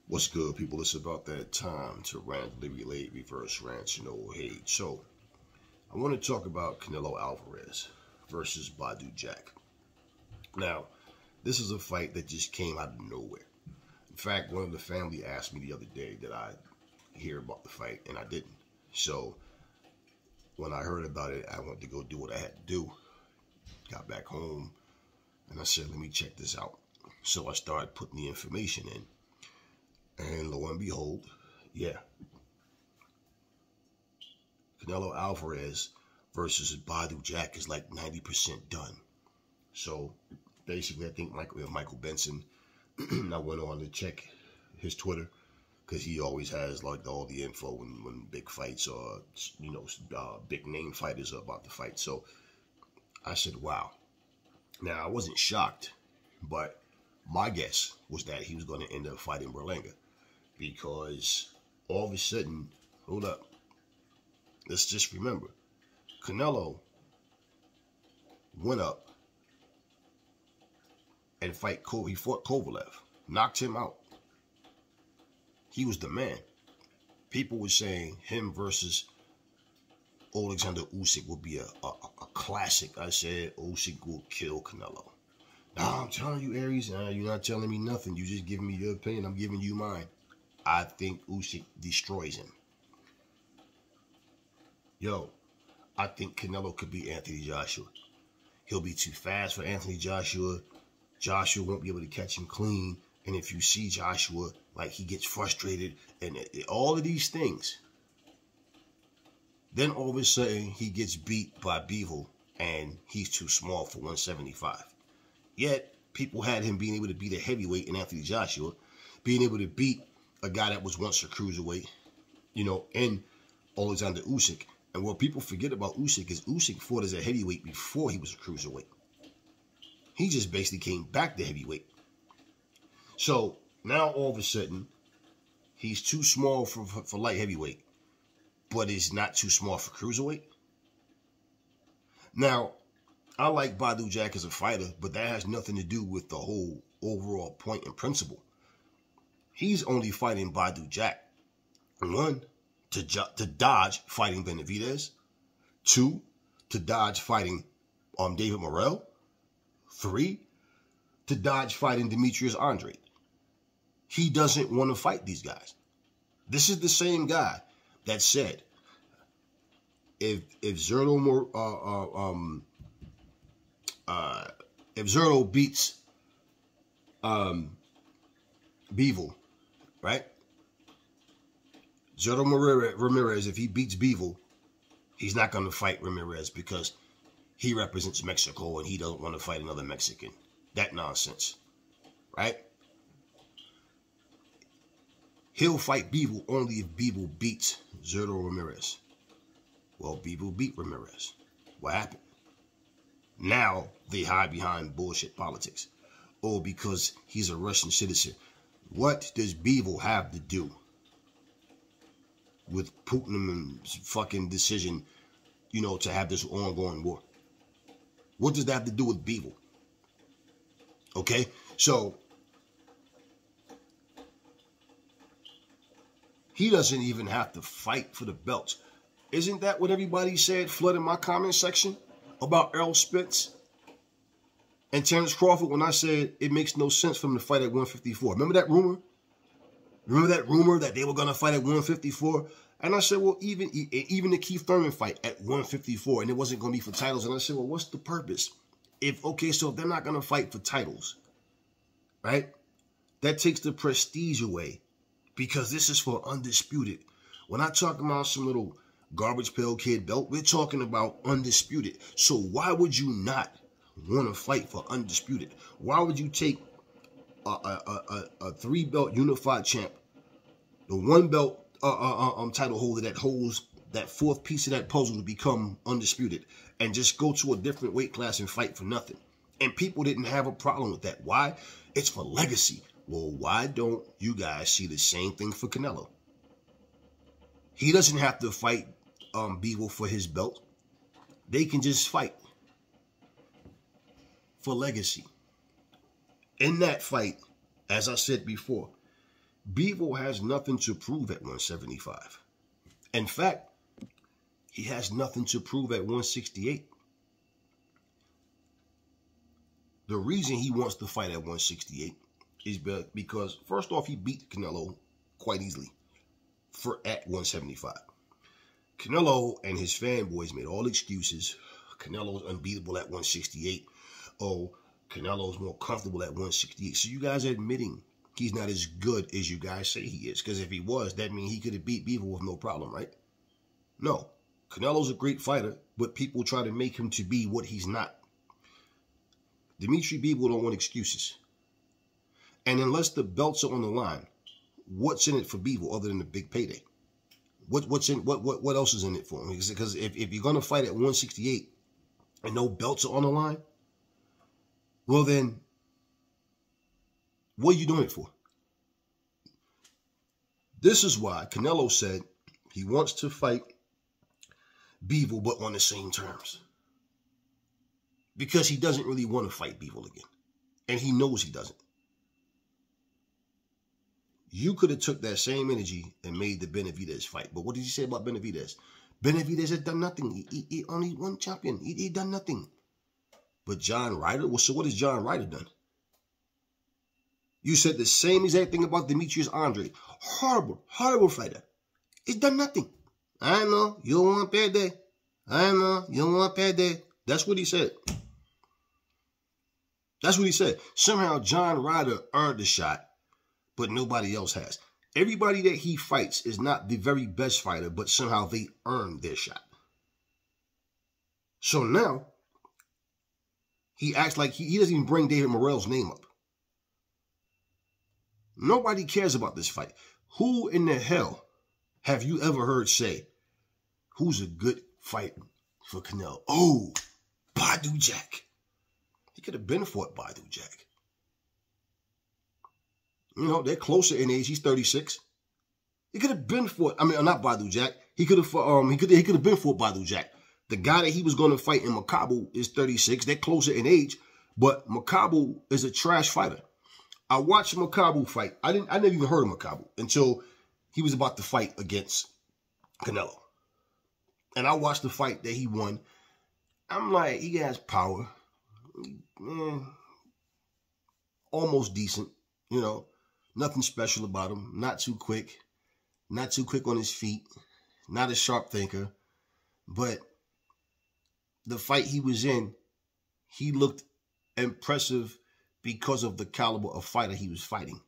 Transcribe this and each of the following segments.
What's good, people? It's about that time to randomly relate, reverse rants, and old hate. So, I want to talk about Canelo Alvarez versus Badu Jack. Now, this is a fight that just came out of nowhere. In fact, one of the family asked me the other day that I hear about the fight, and I didn't. So, when I heard about it, I went to go do what I had to do. Got back home, and I said, let me check this out. So I started putting the information in. And lo and behold, yeah. Canelo Alvarez versus Badu Jack is like 90% done. So basically, I think Michael Benson, I went on to check his Twitter because he always has like all the info when big fights or, big name fighters are about to fight. So I said, wow. Now, I wasn't shocked, but my guess was that he was going to end up fighting Berlanga. Because all of a sudden, hold up, let's just remember, Canelo went up and he fought Kovalev, knocked him out. He was the man. People were saying him versus Alexander Usyk would be a classic. I said Usyk will kill Canelo. Now I'm telling you, Aries, you're not telling me nothing. You're just giving me your opinion. I'm giving you mine. I think Usyk destroys him. I think Canelo could beat Anthony Joshua. He'll be too fast for Anthony Joshua. Joshua won't be able to catch him clean. And if you see Joshua, like he gets frustrated and all of these things, then all of a sudden he gets beat by Bivol and he's too small for 175. Yet people had him being able to beat a heavyweight in Anthony Joshua, being able to beat a guy that was once a cruiserweight, in Alexander Usyk. And what people forget about Usyk is Usyk fought as a heavyweight before he was a cruiserweight. He just basically came back to heavyweight. So now all of a sudden, he's too small for light heavyweight, but he's not too small for cruiserweight. Now, I like Badu Jack as a fighter, but that has nothing to do with the whole overall point and principle. He's only fighting Badu Jack. One, to dodge fighting Benavidez. Two, to dodge fighting David Morrell. Three, to dodge fighting Demetrius Andrade. He doesn't want to fight these guys. This is the same guy that said, if Zerto beats Bivol, right? Zerto Ramirez, if he beats Bivol, he's not going to fight Ramirez because he represents Mexico and he doesn't want to fight another Mexican. That nonsense, right? He'll fight Bivol only if Bivol beats Zerto Ramirez. Well, Bivol beat Ramirez. What happened? Now they hide behind bullshit politics. Oh, because he's a Russian citizen. What does Bivol have to do with Putin's fucking decision, to have this ongoing war? What does that have to do with Bivol? Okay, so he doesn't even have to fight for the belts. Isn't that what everybody said flooding my comment section about Errol Spence and Terrence Crawford when I said it makes no sense for them to fight at 154? Remember that rumor? Remember that rumor that they were going to fight at 154? And I said, well, even the Keith Thurman fight at 154, and it wasn't going to be for titles. And I said, well, what's the purpose? So if they're not going to fight for titles, right? That takes the prestige away because this is for undisputed. When I talk about some little garbage pail kid belt, we're talking about undisputed. So why would you not want to fight for undisputed? Why would you take a 3-belt unified champ, the 1-belt title holder that holds that 4th piece of that puzzle to become undisputed, and just go to a different weight class and fight for nothing? And people didn't have a problem with that. Why? It's for legacy. Well, why don't you guys see the same thing for Canelo? He doesn't have to fight Bivol for his belt. They can just fight for legacy. In that fight, as I said before, Bivol has nothing to prove at 175. In fact, he has nothing to prove at 168. The reason he wants to fight at 168 is because, first off, he beat Canelo quite easily at 175. Canelo and his fanboys made all excuses. Canelo's unbeatable at 168. Oh, Canelo's more comfortable at 168. So you guys are admitting he's not as good as you guys say he is. Because if he was, that means he could have beat Bivol with no problem, right? No. Canelo's a great fighter, but people try to make him to be what he's not. Dimitri Bivol don't want excuses. And unless the belts are on the line, what's in it for Bivol other than the big payday? What else is in it for him? Because if you're going to fight at 168 and no belts are on the line, well then, what are you doing it for? This is why Canelo said he wants to fight Bivol, but on the same terms. Because he doesn't really want to fight Bivol again. And he knows he doesn't. You could have took that same energy and made the Benavidez fight. But what did he say about Benavidez? Benavidez had done nothing. He only one champion. He done nothing. But John Ryder? Well, so what has John Ryder done? You said the same exact thing about Demetrius Andre. Horrible, horrible fighter. He's done nothing. I know. You don't want bad day. I know. You don't want bad day. That's what he said. That's what he said. Somehow John Ryder earned the shot, but nobody else has. Everybody that he fights is not the very best fighter, but somehow they earned their shot. So now, he acts like he doesn't even bring David Morrell's name up. Nobody cares about this fight. Who in the hell have you ever heard say, who's a good fight for Canelo? Oh, Badu Jack. He could have been fought Badu Jack. You know, they're closer in age. He's 36. He could have been fought. I mean, not Badu Jack. He could have been fought Badu Jack. The guy that he was going to fight in Makabu is 36. They're closer in age, but Makabu is a trash fighter. I watched Makabu fight. I never even heard of Makabu until he was about to fight against Canelo. And I watched the fight that he won. I'm like, he has power. Almost decent, you know. Nothing special about him. Not too quick. Not too quick on his feet. Not a sharp thinker. But the fight he was in, he looked impressive because of the caliber of fighter he was fighting.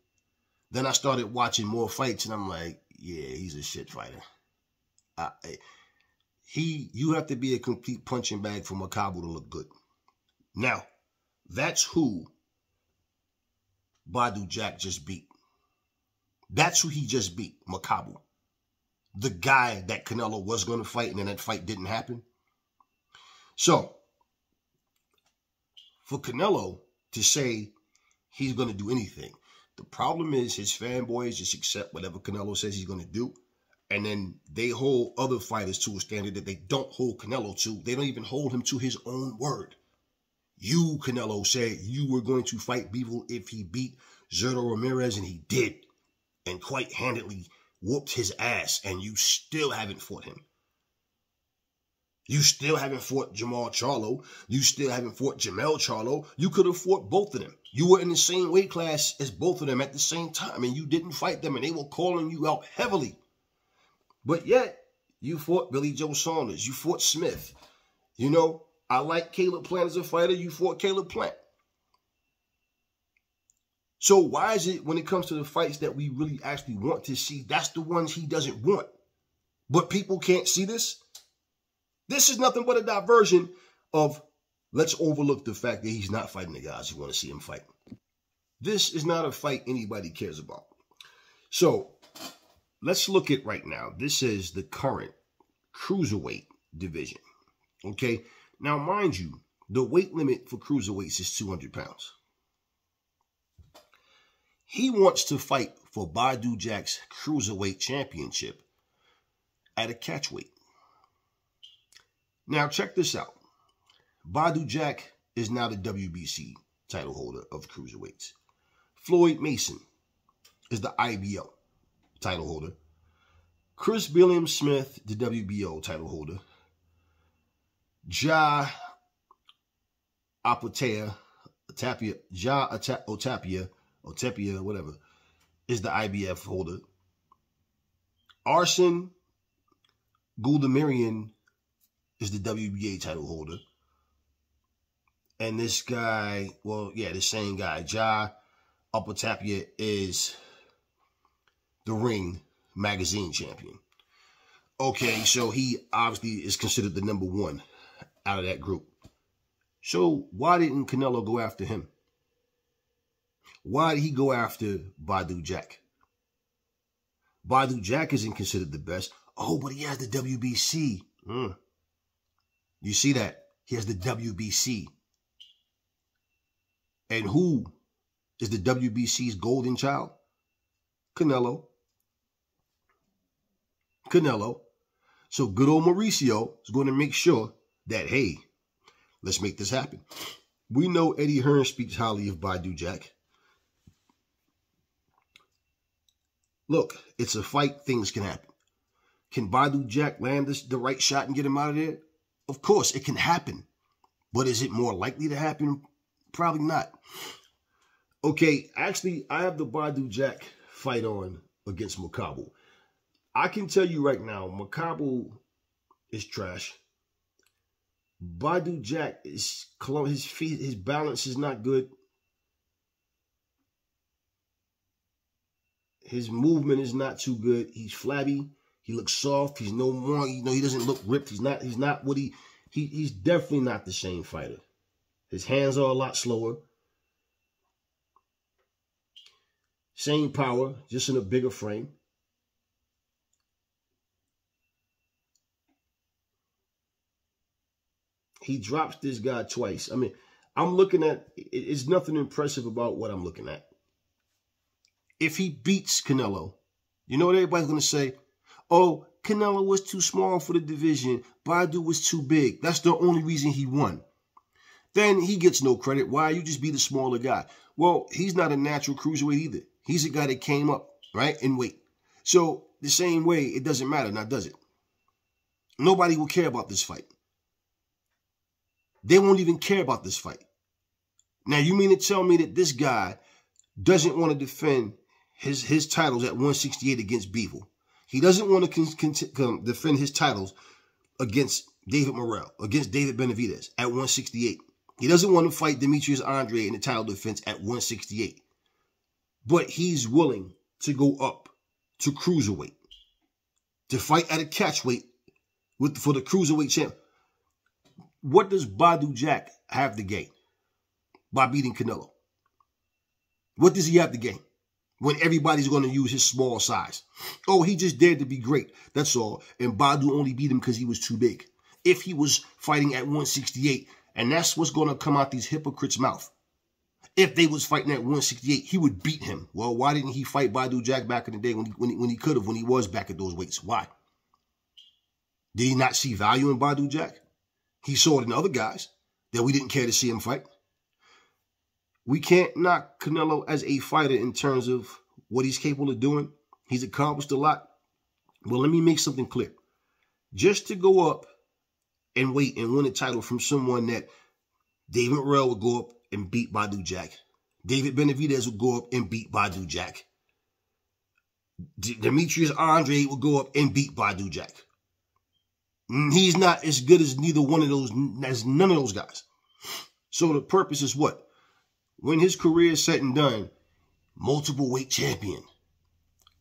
Then I started watching more fights, and I'm like, yeah, he's a shit fighter. You have to be a complete punching bag for Makabu to look good. Now, that's who Badu Jack just beat. That's who he just beat, Makabu. The guy that Canelo was going to fight, and then that fight didn't happen. So, for Canelo to say he's going to do anything, the problem is his fanboys just accept whatever Canelo says he's going to do, and then they hold other fighters to a standard that they don't hold Canelo to. They don't even hold him to his own word. You, Canelo, said you were going to fight Bivol if he beat Zerto Ramirez, and he did. And quite handedly whooped his ass, and you still haven't fought him. You still haven't fought Jamal Charlo. You still haven't fought Jamel Charlo. You could have fought both of them. You were in the same weight class as both of them at the same time, and you didn't fight them, and they were calling you out heavily. But yet, you fought Billy Joe Saunders. You fought Smith. You know, I like Caleb Plant as a fighter. You fought Caleb Plant. So why is it when it comes to the fights that we really actually want to see, that's the ones he doesn't want? But people can't see this? This is nothing but a diversion of, let's overlook the fact that he's not fighting the guys who want to see him fight. This is not a fight anybody cares about. So let's look at right now. This is the current cruiserweight division. Okay. Now, mind you, the weight limit for cruiserweights is 200 pounds. He wants to fight for Badu Jack's cruiserweight championship at a catchweight. Now, check this out. Badu Jack is now the WBC title holder of cruiserweights. Floyd Mason is the IBO. title holder. Chris William Smith, the WBO title holder. Ja Otapia, whatever, is the IBF holder. Arsen Guldamirian is the WBA title holder. And this guy, well, yeah, the same guy, Ja Otapia, is the Ring magazine champion. Okay, so he obviously is considered the number one out of that group. So why didn't Canelo go after him? Why did he go after Badu Jack? Badu Jack isn't considered the best. Oh, but he has the WBC. You see that? He has the WBC. And who is the WBC's golden child? Canelo. So good old Mauricio is going to make sure that, hey, let's make this happen. We know Eddie Hearn speaks highly of Badu Jack. Look, it's a fight. Things can happen. Can Badu Jack land the right shot and get him out of there? Of course, it can happen. But is it more likely to happen? Probably not. Okay, actually, I have the Badu Jack fight on against Makabu. I can tell you right now, Makabu is trash. Badu Jack is his feet, his balance is not good. His movement is not too good. He's flabby. He looks soft. He's no more, he doesn't look ripped. He's not what he's definitely not the same fighter. His hands are a lot slower. Same power, just in a bigger frame. He drops this guy twice. I mean, I'm looking at, it's nothing impressive about what I'm looking at. If he beats Canelo, you know what everybody's going to say? Oh, Canelo was too small for the division. Badu was too big. That's the only reason he won. Then he gets no credit. Why? You just be the smaller guy. Well, he's not a natural cruiserweight either. He's a guy that came up, right, in weight. So the same way, it doesn't matter now, does it? Nobody will care about this fight. They won't even care about this fight. Now, you mean to tell me that this guy doesn't want to defend his titles at 168 against Bivol? He doesn't want to defend his titles against David Morrell, against David Benavidez at 168. He doesn't want to fight Demetrius Andre in the title defense at 168. But he's willing to go up to cruiserweight, to fight at a catchweight for the cruiserweight champ. What does Badu Jack have to gain by beating Canelo? What does he have to gain when everybody's going to use his small size? Oh, he just dared to be great. That's all. And Badu only beat him because he was too big. If he was fighting at 168, and that's what's going to come out these hypocrites' mouth. If they was fighting at 168, he would beat him. Well, why didn't he fight Badu Jack back in the day when he could have, when he was back at those weights? Why? Did he not see value in Badu Jack? He saw it in other guys that we didn't care to see him fight. We can't knock Canelo as a fighter in terms of what he's capable of doing. He's accomplished a lot. Well, let me make something clear. Just to go up and wait and win a title from someone that David Morrell would go up and beat Badu Jack. David Benavidez would go up and beat Badu Jack. Demetrius Andre would go up and beat Badu Jack. He's not as good as neither one of those, as none of those guys. So the purpose is what? When his career is said and done, multiple weight champion.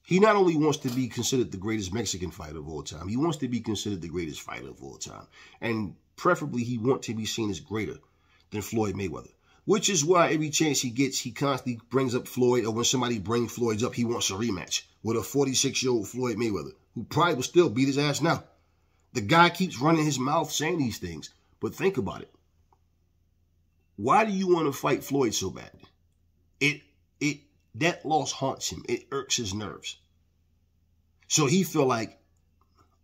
He not only wants to be considered the greatest Mexican fighter of all time, he wants to be considered the greatest fighter of all time. And preferably, he wants to be seen as greater than Floyd Mayweather. Which is why every chance he gets, he constantly brings up Floyd, or when somebody brings Floyd's up, he wants a rematch with a 46-year-old Floyd Mayweather, who probably will still beat his ass now. The guy keeps running his mouth saying these things, but think about it. Why do you want to fight Floyd so bad? That loss haunts him. It irks his nerves. So he feel like,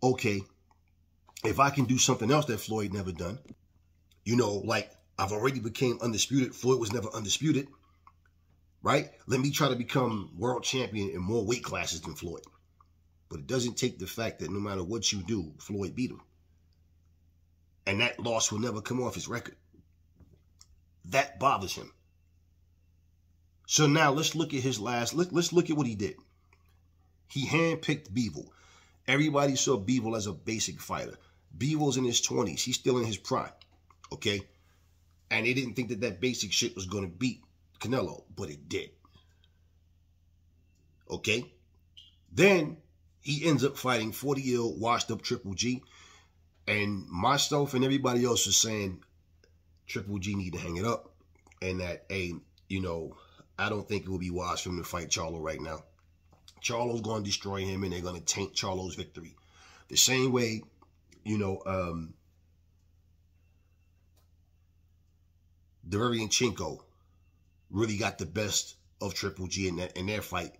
okay, if I can do something else that Floyd never done, like I've already became undisputed. Floyd was never undisputed, right? Let me try to become world champion in more weight classes than Floyd. But it doesn't take the fact that no matter what you do, Floyd beat him. And that loss will never come off his record. That bothers him. So now let's look at his last, let's look at what he did. He handpicked Bivol. Everybody saw Bivol as a basic fighter. Bivol's in his 20s. He's still in his prime. Okay? And they didn't think that that basic shit was going to beat Canelo, but it did. Okay? Then he ends up fighting 40-year-old washed-up Triple G. And myself and everybody else was saying Triple G need to hang it up. And that, hey, you know, I don't think it would be wise for him to fight Charlo right now. Charlo's going to destroy him, and they're going to taint Charlo's victory. The same way, you know, Derevyanchenko really got the best of Triple G in their fight.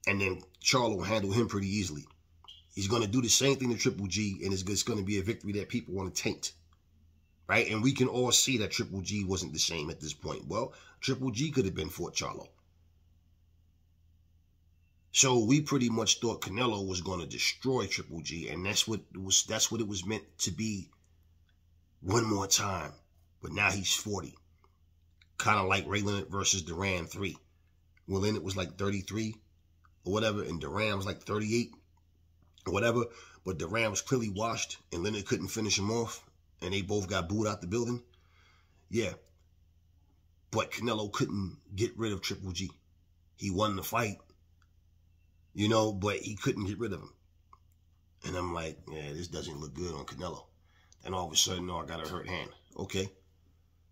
And then Charlo handled him pretty easily. He's going to do the same thing to Triple G, and it's going to be a victory that people want to taint. Right? And we can all see that Triple G wasn't the same at this point. Well, Triple G could have been Fort Charlo. So we pretty much thought Canelo was going to destroy Triple G, and that's what it was meant to be one more time. But now he's 40. Kind of like Ray Leonard versus Duran 3. Well, Leonard was like 33 or whatever, and Duran was like 38 or whatever. But Duran was clearly washed, and Leonard couldn't finish him off, and they both got booed out the building. Yeah. But Canelo couldn't get rid of Triple G. He won the fight. You know, but he couldn't get rid of him. And I'm like, yeah, this doesn't look good on Canelo. Then all of a sudden, no, I got a hurt hand. Okay.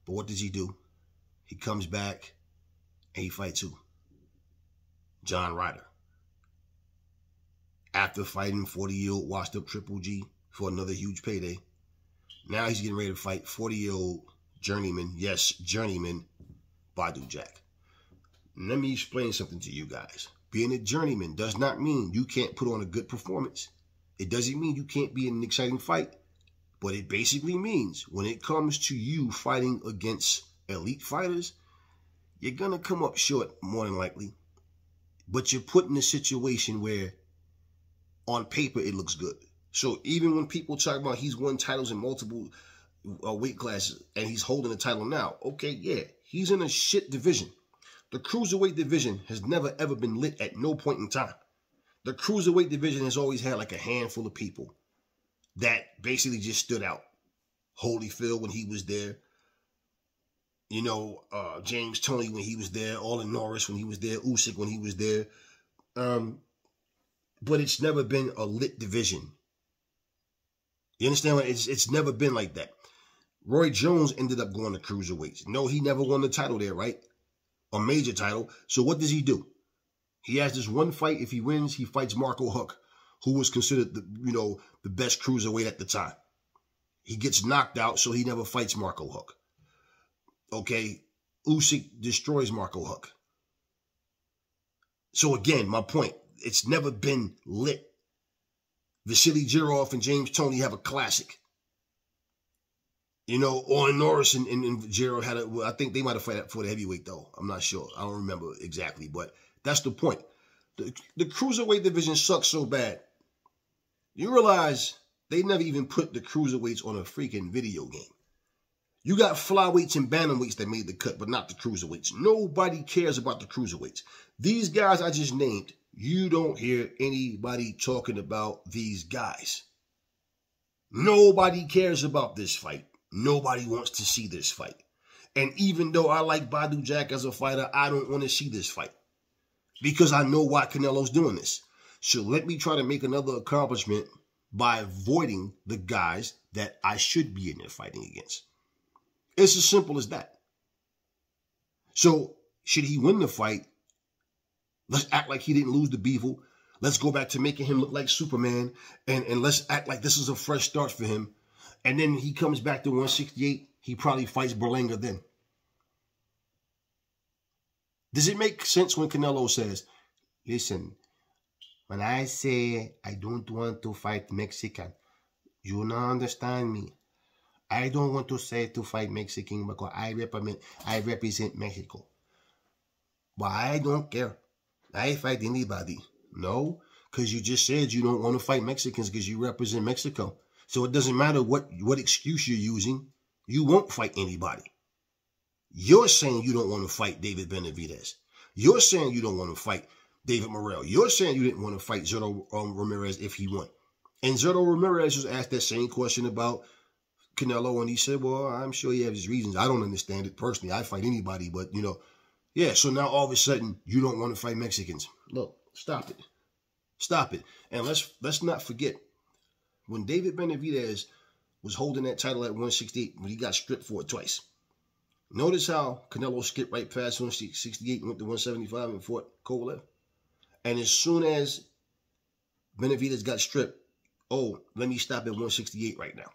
But what does he do? He comes back and he fights who? John Ryder. After fighting 40-year-old washed up Triple G for another huge payday, now he's getting ready to fight 40-year-old journeyman, yes, journeyman, Badu Jack. Let me explain something to you guys. Being a journeyman does not mean you can't put on a good performance. It doesn't mean you can't be in an exciting fight. But it basically means when it comes to you fighting against elite fighters, you're going to come up short more than likely. But you're put in a situation where on paper it looks good. So even when people talk about he's won titles in multiple weight classes and he's holding the title now, okay, yeah, he's in a shit division. The cruiserweight division has never, ever been lit at no point in time. The cruiserweight division has always had like a handful of people that basically just stood out. Holyfield when he was there. You know, James Toney when he was there. Olin Norris when he was there. Usyk when he was there. But it's never been a lit division. You understand? It's never been like that. Roy Jones ended up going to cruiserweights. No, he never won the title there, right? A major title. So what does he do? He has this one fight. If he wins, he fights Marco Huck, who was considered the best cruiserweight at the time. He gets knocked out, so he never fights Marco Huck. Okay, Usyk destroys Marco Huck. So again, my point, it's never been lit. Vasily Jirov and James Toney have a classic. You know, Olin Norris and Jirov had I think they might have fought for the heavyweight, though. I'm not sure. I don't remember exactly, but that's the point. The cruiserweight division sucks so bad. You realize they never even put the cruiserweights on a freaking video game. You got flyweights and bantamweights that made the cut, but not the cruiserweights. Nobody cares about the cruiserweights. These guys I just named, you don't hear anybody talking about these guys. Nobody cares about this fight. Nobody wants to see this fight. And even though I like Badu Jack as a fighter, I don't want to see this fight. Because I know why Canelo's doing this. So let me try to make another accomplishment by avoiding the guys that I should be in there fighting against. It's as simple as that. So should he win the fight, let's act like he didn't lose the Bivol. Let's go back to making him look like Superman. And let's act like this is a fresh start for him. And then he comes back to 168. He probably fights Berlanga then. Does it make sense when Canelo says, listen, when I say I don't want to fight Mexican, you don't understand me. I don't want to say to fight Mexican because I represent Mexico. But I don't care. I fight anybody. No, Because you just said you don't want to fight Mexicans because you represent Mexico. So it doesn't matter what excuse you're using. You won't fight anybody. You're saying you don't want to fight David Benavidez. You're saying you don't want to fight David Morrell. You're saying you didn't want to fight Zurdo Ramirez if he won. And Zurdo Ramirez was asked that same question about Canelo, and he said, well, I'm sure he has his reasons. I don't understand it personally. I fight anybody, but, you know, yeah, so now all of a sudden you don't want to fight Mexicans. Look, stop it. Stop it. And let's not forget, when David Benavidez was holding that title at 168, when he got stripped for it twice. Notice how Canelo skipped right past 168 and went to 175 and fought Kovalev. And as soon as Benavidez got stripped, oh, let me stop at 168 right now.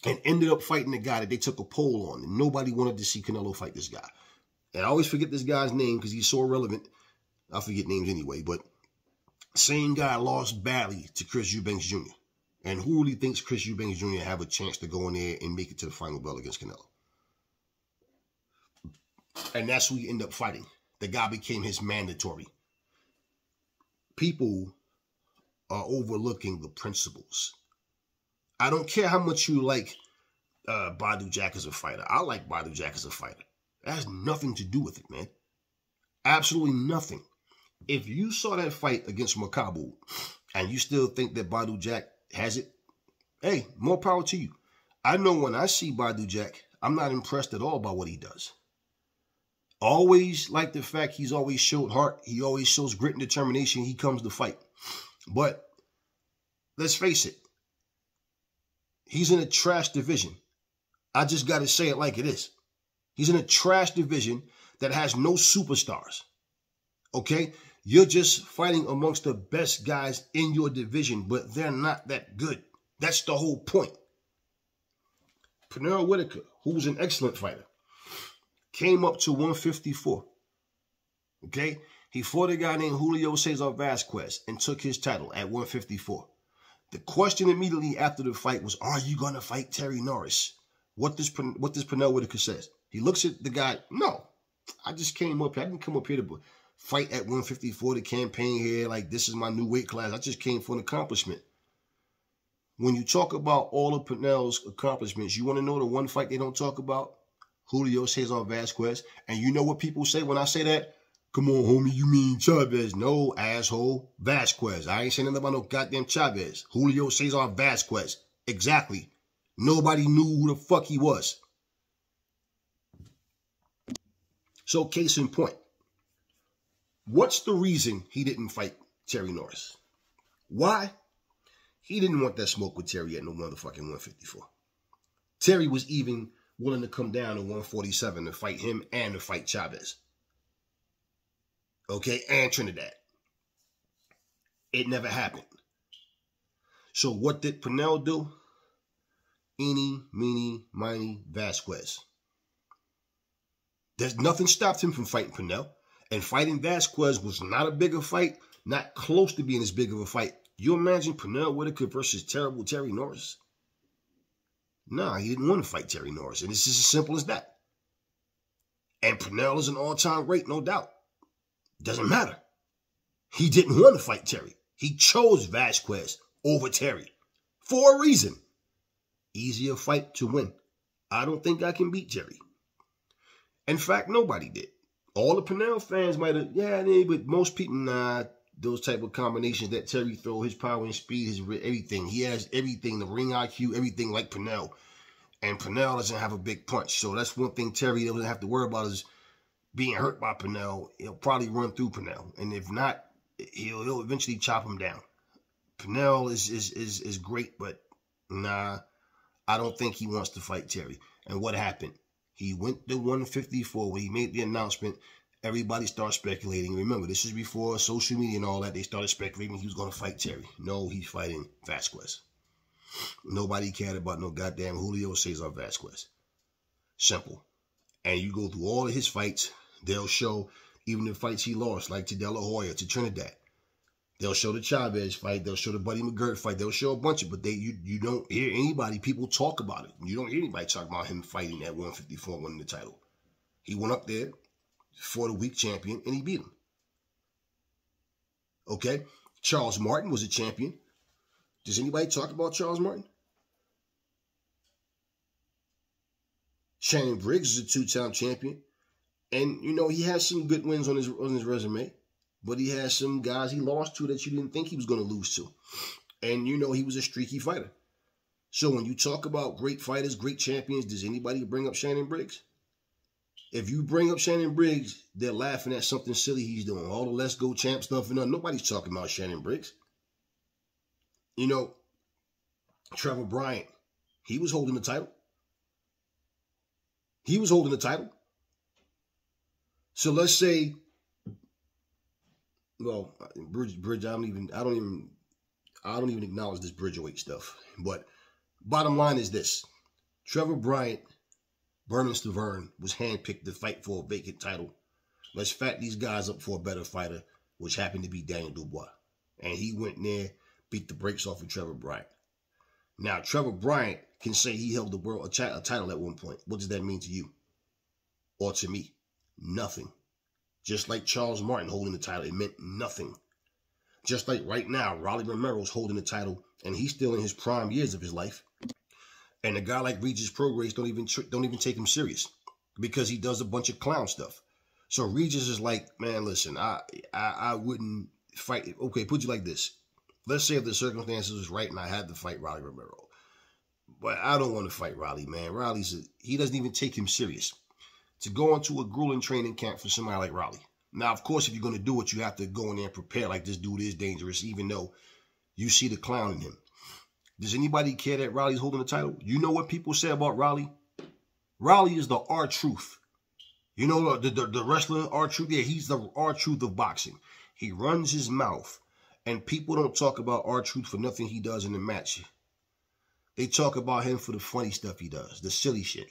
And ended up fighting the guy that they took a poll on. And nobody wanted to see Canelo fight this guy. And I always forget this guy's name because he's so irrelevant. I forget names anyway. But same guy lost badly to Chris Eubanks Jr. And who really thinks Chris Eubanks Jr. have a chance to go in there and make it to the final bell against Canelo? And that's who he ended up fighting. The guy became his mandatory. People are overlooking the principles. I don't care how much you like Badu Jack as a fighter. I like Badu Jack as a fighter. That has nothing to do with it, man. Absolutely nothing. If you saw that fight against Makabu and you still think that Badu Jack has it, hey, more power to you. I know when I see Badu Jack, I'm not impressed at all by what he does. Always like the fact he's always showed heart. He always shows grit and determination. He comes to fight. But let's face it. He's in a trash division. I just got to say it like it is. He's in a trash division that has no superstars. Okay? You're just fighting amongst the best guys in your division, but they're not that good. That's the whole point. Pernell Whitaker, who's an excellent fighter, came up to 154. Okay? He fought a guy named Julio Cesar Vasquez and took his title at 154. The question immediately after the fight was, are you going to fight Terry Norris? What does Pernell Whitaker says? He looks at the guy, no, I just came up here. I didn't come up here to fight at 154 to campaign here like this is my new weight class. I just came for an accomplishment. When you talk about all of Pernell's accomplishments, you want to know the one fight they don't talk about? Julio Cesar Vasquez. And you know what people say when I say that? Come on, homie, you mean Chavez. No, asshole. Vasquez. I ain't saying nothing about no goddamn Chavez. Julio Cesar Vasquez. Exactly. Nobody knew who the fuck he was. So, case in point. What's the reason he didn't fight Terry Norris? Why? He didn't want that smoke with Terry at no motherfucking 154. Terry was even willing to come down to 147 to fight him and to fight Chavez. Okay, and Trinidad. It never happened. So what did Pernell do? Eeny, meeny, miny, Vasquez. There's nothing stopped him from fighting Pernell. And fighting Vasquez was not a bigger fight, not close to being as big of a fight. You imagine Pernell Whitaker versus terrible Terry Norris? Nah, he didn't want to fight Terry Norris. And it's just as simple as that. And Pernell is an all-time great, no doubt. Doesn't matter. He didn't want to fight Terry. He chose Vasquez over Terry for a reason. Easier fight to win. I don't think I can beat Terry. In fact, nobody did. All the Pernell fans might have, yeah, but most people, nah, those type of combinations that Terry throw, his power and speed, his everything. He has everything, the ring IQ, everything like Pernell. And Pernell doesn't have a big punch. So that's one thing Terry doesn't have to worry about is being hurt by Pernell. He'll probably run through Pernell. And if not, he'll eventually chop him down. Pernell is great, but nah, I don't think he wants to fight Terry. And what happened? He went to 154 when he made the announcement. Everybody started speculating. Remember, this is before social media and all that. They started speculating he was going to fight Terry. No, he's fighting Vasquez. Nobody cared about no goddamn Julio Cesar Vasquez. Simple. And you go through all of his fights, they'll show even the fights he lost, like to De La Hoya, to Trinidad. They'll show the Chavez fight. They'll show the Buddy McGirt fight. They'll show a bunch of, but you don't hear anybody, people talk about it. You don't hear anybody talk about him fighting at 154, winning the title. He went up there, fought a weak champion, and he beat him. Okay? Charles Martin was a champion. Does anybody talk about Charles Martin? Shannon Briggs is a two-time champion. And, you know, he has some good wins on his resume. But he has some guys he lost to that you didn't think he was going to lose to. And, you know, he was a streaky fighter. So when you talk about great fighters, great champions, does anybody bring up Shannon Briggs? If you bring up Shannon Briggs, they're laughing at something silly he's doing. All the Let's Go Champ stuff and nobody's talking about Shannon Briggs. You know, Trevor Bryant, he was holding the title. He was holding the title. So let's say, well, Bridge, I don't even acknowledge this Bridgerweight stuff. But bottom line is this: Trevor Bryant, Vernon Stavern, was handpicked to fight for a vacant title. Let's fat these guys up for a better fighter, which happened to be Daniel Dubois. And he went in there, beat the brakes off of Trevor Bryant. Now, Trevor Bryant can say he held the world a title at one point. What does that mean to you? Or to me? Nothing. Just like Charles Martin holding the title, it meant nothing. Just like right now, Rolly Romero's holding the title, and he's still in his prime years of his life. And a guy like Regis Prograis don't even take him serious because he does a bunch of clown stuff. So Regis is like, man, listen, I wouldn't fight. Okay, put you like this. Let's say if the circumstances was right and I had to fight Rolly Romero. But I don't want to fight Rolly, man. He doesn't even take him serious. To go into a grueling training camp for somebody like Rolly. Now, of course, if you're going to do it, you have to go in there and prepare like this dude is dangerous, even though you see the clown in him. Does anybody care that Rolly's holding the title? You know what people say about Rolly? Rolly is the R-Truth. You know the wrestler R-Truth? Yeah, he's the R-Truth of boxing. He runs his mouth. And people don't talk about R-Truth for nothing he does in the match. They talk about him for the funny stuff he does, the silly shit.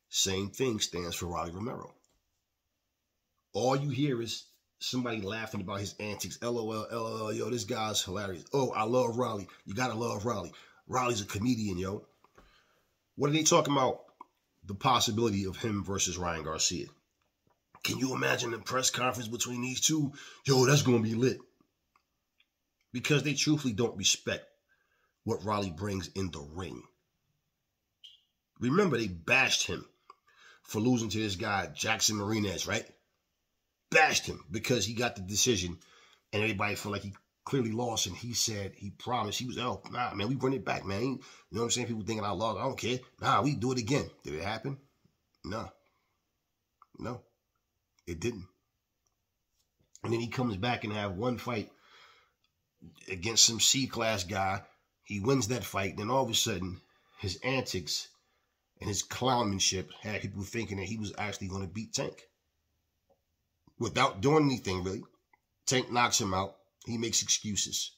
Same thing stands for Rolly Romero. All you hear is somebody laughing about his antics. LOL, LOL, yo, this guy's hilarious. Oh, I love Rolly. You gotta love Rolly. Rolly's a comedian, yo. What are they talking about? The possibility of him versus Ryan Garcia. Can you imagine the press conference between these two? Yo, that's gonna be lit. Because they truthfully don't respect what Rolly brings in the ring. Remember, they bashed him for losing to this guy, Jackson Marinez, right? Bashed him because he got the decision and everybody felt like he clearly lost. And he said, he promised, he was, oh, nah, man, we run it back, man. You know what I'm saying? People thinking I lost. I don't care. Nah, we do it again. Did it happen? No. No, it didn't. And then he comes back and have one fight against some C-class guy. He wins that fight. Then all of a sudden, his antics and his clownmanship had people thinking that he was actually going to beat Tank. Without doing anything, really. Tank knocks him out. He makes excuses.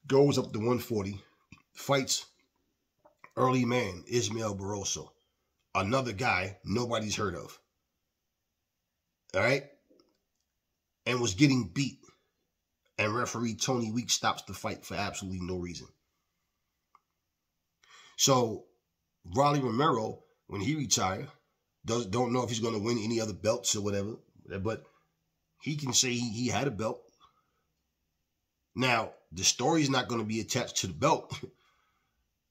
Goes up to 140. Fights early man, Ismael Barroso. Another guy nobody's heard of. All right? And was getting beat. And referee Tony Weeks stops the fight for absolutely no reason. So, Rolly Romero, when he retired, don't know if he's going to win any other belts or whatever. But he can say he had a belt. Now, the story is not going to be attached to the belt.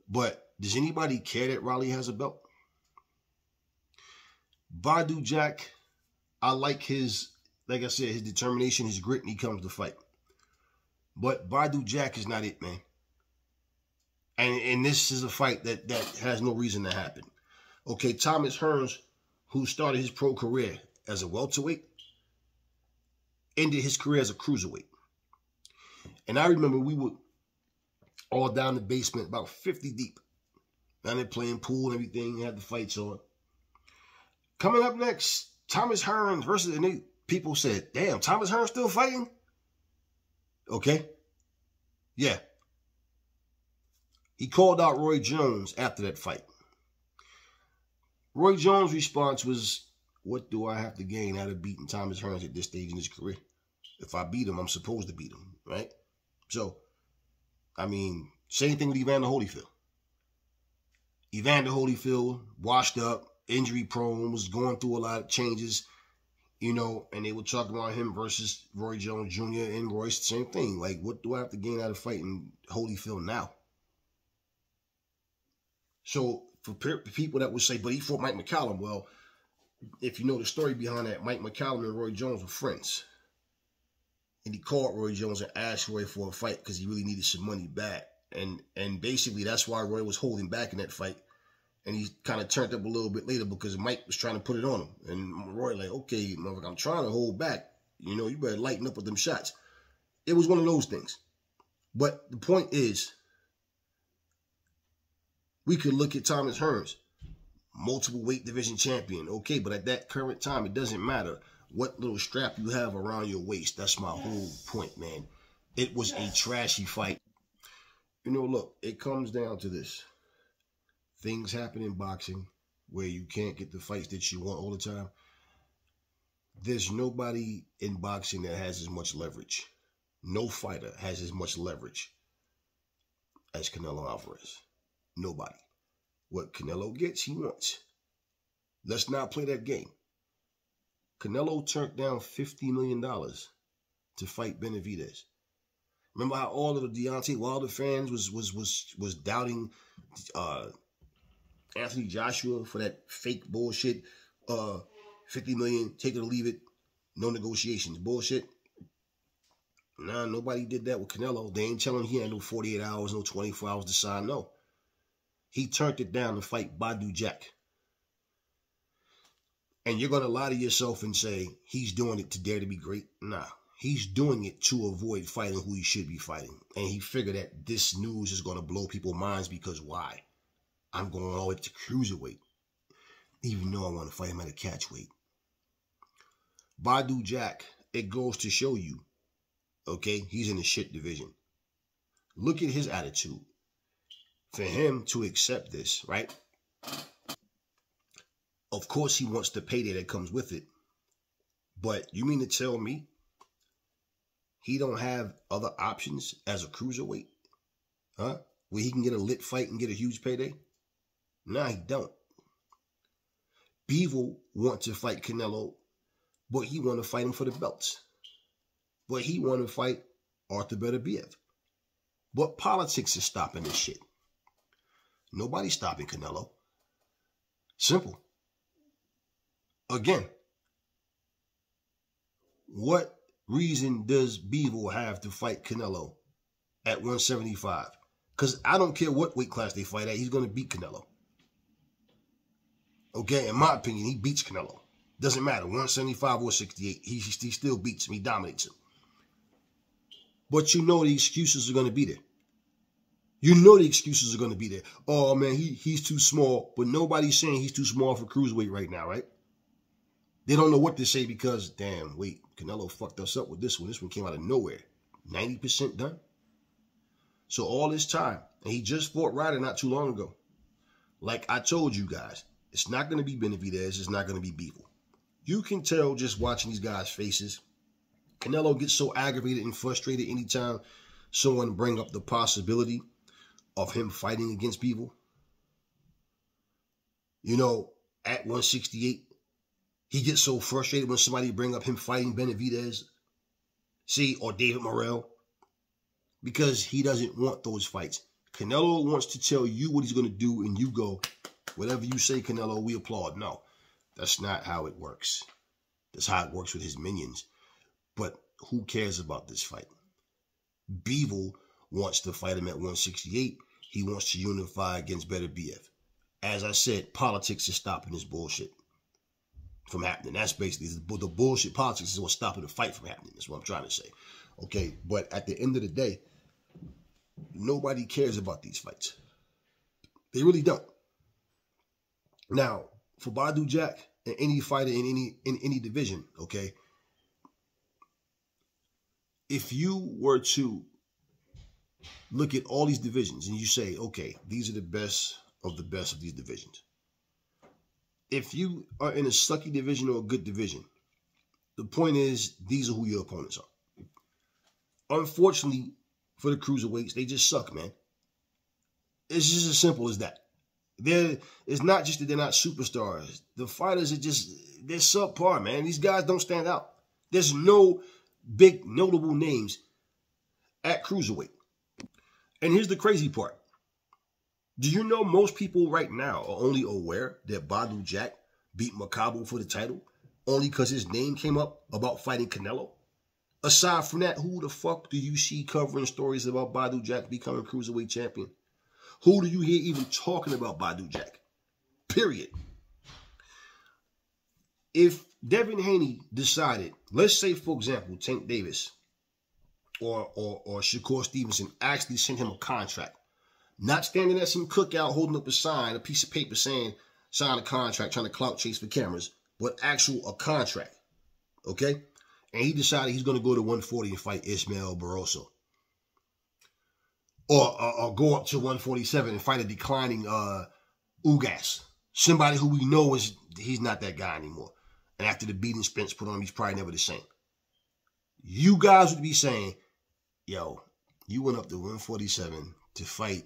But does anybody care that Rolly has a belt? Badu Jack, I like his, like I said, his determination, his grit, and he comes to fight. But Badu Jack is not it, man. And this is a fight that has no reason to happen. Okay, Thomas Hearns, who started his pro career as a welterweight, ended his career as a cruiserweight. And I remember we were all down the basement, about 50 deep. Down there playing pool and everything, had the fights on. Coming up next, Thomas Hearns versus, and people said, damn, Thomas Hearns still fighting? Okay. Yeah. He called out Roy Jones after that fight. Roy Jones' response was, what do I have to gain out of beating Thomas Hearns at this stage in his career? If I beat him, I'm supposed to beat him, right? So, I mean, same thing with Evander Holyfield. Evander Holyfield, washed up, injury prone, was going through a lot of changes. You know, and they were talking about him versus Roy Jones Jr. and Royce, same thing. Like, what do I have to gain out of fighting Holyfield now? So, for people that would say, but he fought Mike McCallum, well, if you know the story behind that, Mike McCallum and Roy Jones were friends. And he called Roy Jones and asked Roy for a fight because he really needed some money back. And basically, that's why Roy was holding back in that fight. And he kind of turned up a little bit later because Mike was trying to put it on him. And Roy like, okay, motherfucker, I'm trying to hold back. You know, you better lighten up with them shots. It was one of those things. But the point is, we could look at Thomas Hearns, multiple weight division champion. Okay, but at that current time, it doesn't matter what little strap you have around your waist. That's my whole point, man. It was a trashy fight. You know, look, it comes down to this. Things happen in boxing where you can't get the fights that you want all the time. There's nobody in boxing that has as much leverage. No fighter has as much leverage as Canelo Alvarez. Nobody. What Canelo gets, he wants. Let's not play that game. Canelo turned down $50 million to fight Benavidez. Remember how all of the Deontay Wilder fans was doubting Anthony Joshua for that fake bullshit, 50 million, take it or leave it, no negotiations, bullshit. Nah, nobody did that with Canelo. They ain't telling him he had no 48 hours, no 24 hours to sign, no. He turned it down to fight Badu Jack. And you're going to lie to yourself and say, he's doing it to dare to be great? Nah, he's doing it to avoid fighting who he should be fighting. And he figured that this news is going to blow people's minds because why? I'm going all the way to cruiserweight, even though I want to fight him at a catchweight. Badu Jack, it goes to show you, okay, he's in the shit division. Look at his attitude. For him to accept this, right? Of course, he wants the payday that comes with it. But you mean to tell me he don't have other options as a cruiserweight? Huh? Where he can get a lit fight and get a huge payday? Nah, he don't. Bivol want to fight Canelo, but he want to fight him for the belts. But he want to fight Arthur Beterbiev. But politics is stopping this shit. Nobody's stopping Canelo. Simple. Again, what reason does Bivol have to fight Canelo at 175? Because I don't care what weight class they fight at, he's going to beat Canelo. Okay, in my opinion, he beats Canelo. Doesn't matter, 175 or 68, he still beats him, he dominates him. But you know the excuses are going to be there. You know the excuses are going to be there. Oh, man, he's too small. But nobody's saying he's too small for cruiserweight right now, right? They don't know what to say because, damn, wait, Canelo fucked us up with this one. This one came out of nowhere. 90% done. So all this time, and he just fought Ryder not too long ago. Like I told you guys, it's not going to be Benavidez. It's not going to be Bivol. You can tell just watching these guys' faces. Canelo gets so aggravated and frustrated anytime someone bring up the possibility of him fighting against Bivol. You know, at 168, he gets so frustrated when somebody bring up him fighting Benavidez, see, or David Morrell, because he doesn't want those fights. Canelo wants to tell you what he's going to do, and you go, whatever you say, Canelo, we applaud. No, that's not how it works. That's how it works with his minions. But who cares about this fight? Bivol wants to fight him at 168. He wants to unify against Beterbiev. As I said, politics is stopping this bullshit from happening. That's basically the bullshit politics is what's stopping the fight from happening. That's what I'm trying to say. Okay, but at the end of the day, nobody cares about these fights. They really don't. Now, for Badu Jack and any fighter in any division, okay, if you were to look at all these divisions and you say, okay, these are the best of these divisions. If you are in a sucky division or a good division, the point is, these are who your opponents are. Unfortunately, for the cruiserweights, they just suck, man. It's just as simple as that. It's not just that they're not superstars. The fighters are just, they're subpar, man. These guys don't stand out. There's no big notable names at cruiserweight. And here's the crazy part. Do you know most people right now are only aware that Badu Jack beat Makabu for the title only because his name came up about fighting Canelo? Aside from that, who the fuck do you see covering stories about Badu Jack becoming cruiserweight champion? Who do you hear even talking about Badu Jack? Period. If Devin Haney decided, let's say, for example, Tank Davis or Shakur Stevenson actually sent him a contract, not standing at some cookout holding up a sign, a piece of paper saying, sign a contract, trying to clout chase for cameras, but a contract, okay? And he decided he's going to go to 140 and fight Ismael Barroso. Or go up to 147 and fight a declining Ugas. Somebody who we know he's not that guy anymore. And after the beating Spence put on him, he's probably never the same. You guys would be saying, yo, you went up to 147 to fight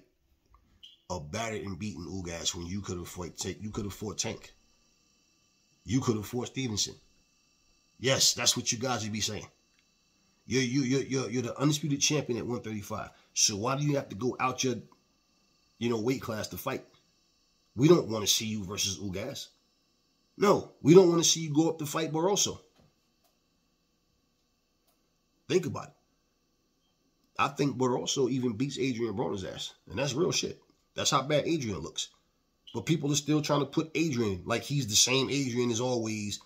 a battered and beaten Ugas when you could have fought Tank. You could have fought Tank. You could have fought Stevenson. Yes, that's what you guys would be saying. You're the undisputed champion at 135. So why do you have to go out your, weight class to fight? We don't want to see you versus Ugas. No, we don't want to see you go up to fight Barroso. Think about it. I think Barroso even beats Adrian Broner's ass. And that's real shit. That's how bad Adrian looks. But people are still trying to put Adrian like he's the same Adrian as always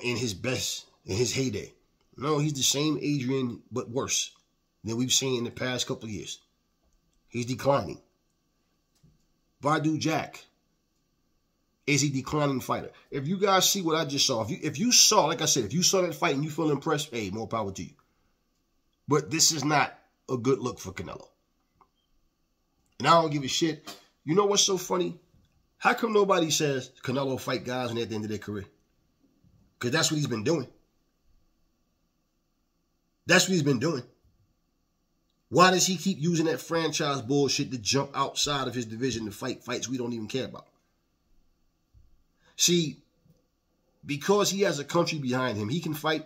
in his best, in his heyday. No, he's the same Adrian, but worse than we've seen in the past couple of years. He's declining. Badu Jack is a declining fighter. If you guys see what I just saw, if you saw, like I said, if you saw that fight and you feel impressed, hey, more power to you. But this is not a good look for Canelo. And I don't give a shit. You know what's so funny? How come nobody says Canelo fight guys when they're at the end of their career? Because that's what he's been doing. That's what he's been doing. Why does he keep using that franchise bullshit to jump outside of his division to fight fights we don't even care about? See, because he has a country behind him, he can fight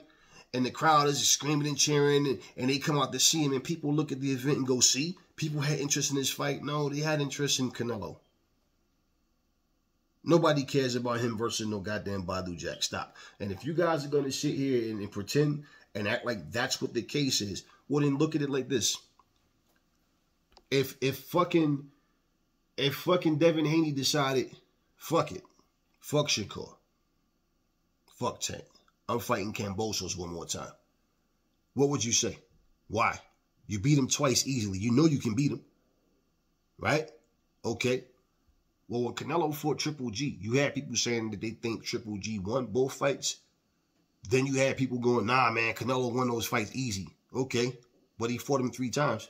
and the crowd is screaming and cheering and they come out to see him and people look at the event and go, see, people had interest in this fight. No, they had interest in Canelo. Nobody cares about him versus no goddamn Badu Jack. Stop. And if you guys are going to sit here and pretend and act like that's what the case is, well, then look at it like this. If fucking Devin Haney decided, fuck it, fuck Shakur, fuck Tank, I'm fighting Kambosos one more time, what would you say? Why? You beat him twice easily. You know you can beat him, right? Okay. Well, when Canelo fought Triple G, you had people saying that they think Triple G won both fights. Then you had people going, nah, man, Canelo won those fights easy. Okay, but he fought him 3 times.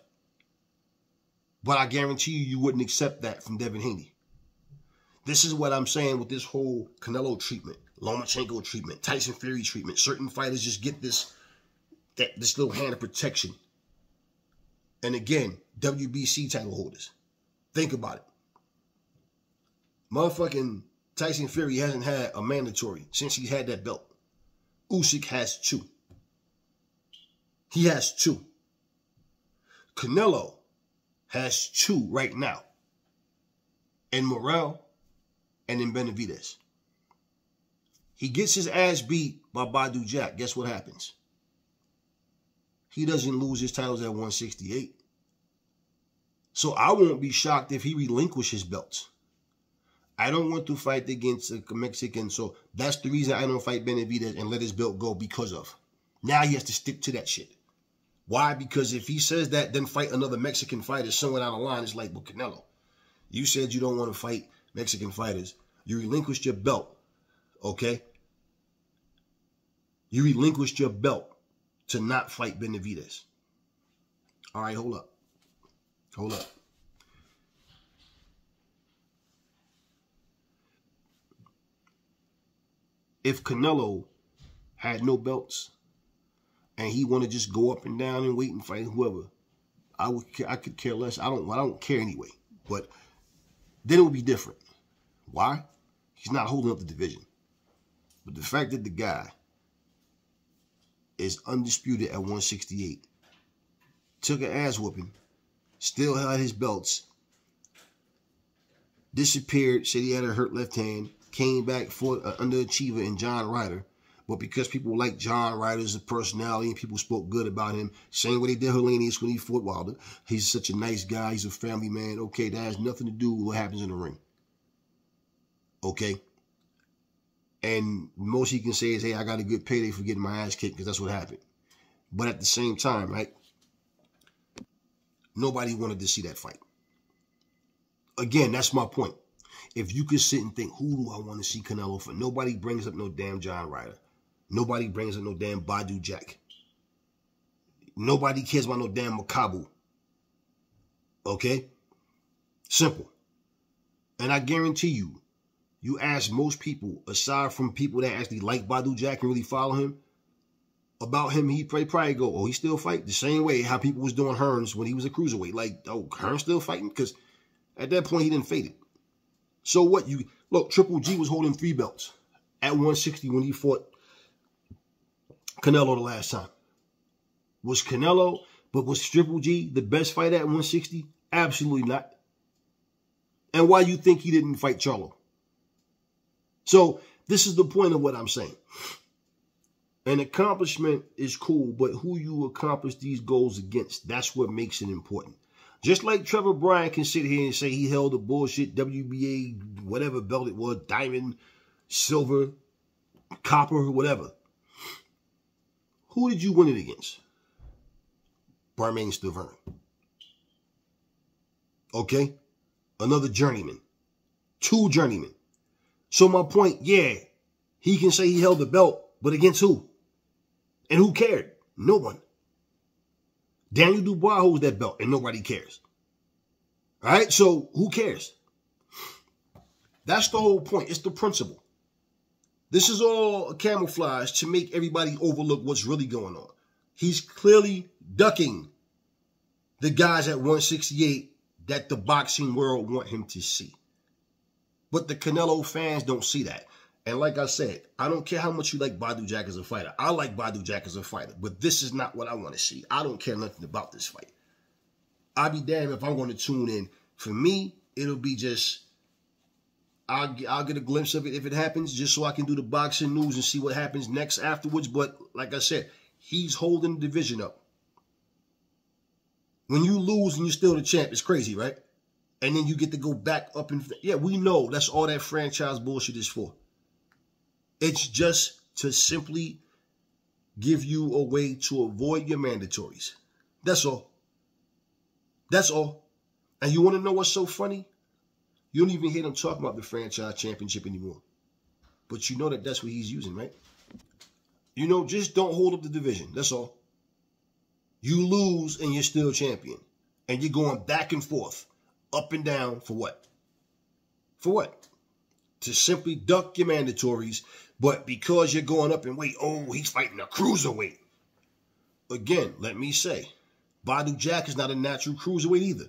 But I guarantee you wouldn't accept that from Devin Haney. This is what I'm saying with this whole Canelo treatment, Lomachenko treatment, Tyson Fury treatment. Certain fighters just get this little hand of protection. And again, WBC title holders. Think about it. Motherfucking Tyson Fury hasn't had a mandatory since he's had that belt. Usyk has 2. He has 2. Canelo has 2 right now. In Morrell and in Benavidez. He gets his ass beat by Badu Jack. Guess what happens? He doesn't lose his titles at 168. So I won't be shocked if he relinquishes belts. I don't want to fight against a Mexican, so that's the reason I don't fight Benavidez and let his belt go because of. Now he has to stick to that shit. Why? Because if he says that, then fight another Mexican fighter somewhere down the line, it's like, well, Canelo, you said you don't want to fight Mexican fighters. You relinquished your belt, okay? You relinquished your belt to not fight Benavidez. All right, hold up. Hold up. If Canelo had no belts and he want to just go up and down and wait and fight whoever, I could care less. I don't care anyway. But then it would be different. Why? He's not holding up the division. But the fact that the guy is undisputed at 168, took an ass whooping, still had his belts, disappeared, said he had a hurt left hand, came back, fought an underachiever in John Ryder. But because people like John Ryder as a personality and people spoke good about him, same way they did Helenius when he fought Wilder, he's such a nice guy, he's a family man. Okay, that has nothing to do with what happens in the ring. Okay? And most he can say is, hey, I got a good payday for getting my ass kicked because that's what happened. But at the same time, right, nobody wanted to see that fight. Again, that's my point. If you could sit and think, who do I want to see Canelo for? Nobody brings up no damn John Ryder. Nobody brings up no damn Badu Jack. Nobody cares about no damn Makabu. Okay? Simple. And I guarantee you, you ask most people, aside from people that actually like Badu Jack and really follow him, about him, he probably go, oh, he still fight? The same way how people was doing Hearns when he was a cruiserweight. Like, oh, Hearns still fighting? Because at that point, he didn't fade it. So what? Look, Triple G was holding 3 belts at 160 when he fought Canelo the last time. Was Triple G the best fighter at 160? Absolutely not. And why you think he didn't fight Charlo? So this is the point of what I'm saying. An accomplishment is cool, but who you accomplish these goals against, that's what makes it important. Just like Trevor Bryan can sit here and say he held a bullshit WBA, whatever belt it was, diamond, silver, copper, whatever. Who did you win it against? Barmain Stavern. Okay? Another journeyman. 2 journeymen. So my point, yeah, he can say he held the belt, but against who? And who cared? No one. Daniel Dubois holds that belt and nobody cares. All right? So who cares? That's the whole point. It's the principle. This is all a camouflage to make everybody overlook what's really going on. He's clearly ducking the guys at 168 that the boxing world want him to see. But the Canelo fans don't see that. And like I said, I don't care how much you like Badu Jack as a fighter. I like Badu Jack as a fighter. But this is not what I want to see. I don't care nothing about this fight. I'll be damned if I'm going to tune in. For me, it'll be just, I'll get a glimpse of it if it happens, just so I can do the boxing news and see what happens next afterwards. But like I said, he's holding the division up. When you lose and you're still the champ, it's crazy, right? And then you get to go back up and, yeah, we know that's all that franchise bullshit is for. It's just to simply give you a way to avoid your mandatories. That's all. That's all. And you want to know what's so funny? You don't even hear them talking about the franchise championship anymore. But you know that that's what he's using, right? You know, just don't hold up the division. That's all. You lose and you're still champion. And you're going back and forth, up and down for what? For what? To simply duck your mandatories, but because you're going up in weight, oh, he's fighting a cruiserweight. Again, let me say, Badu Jack is not a natural cruiserweight either.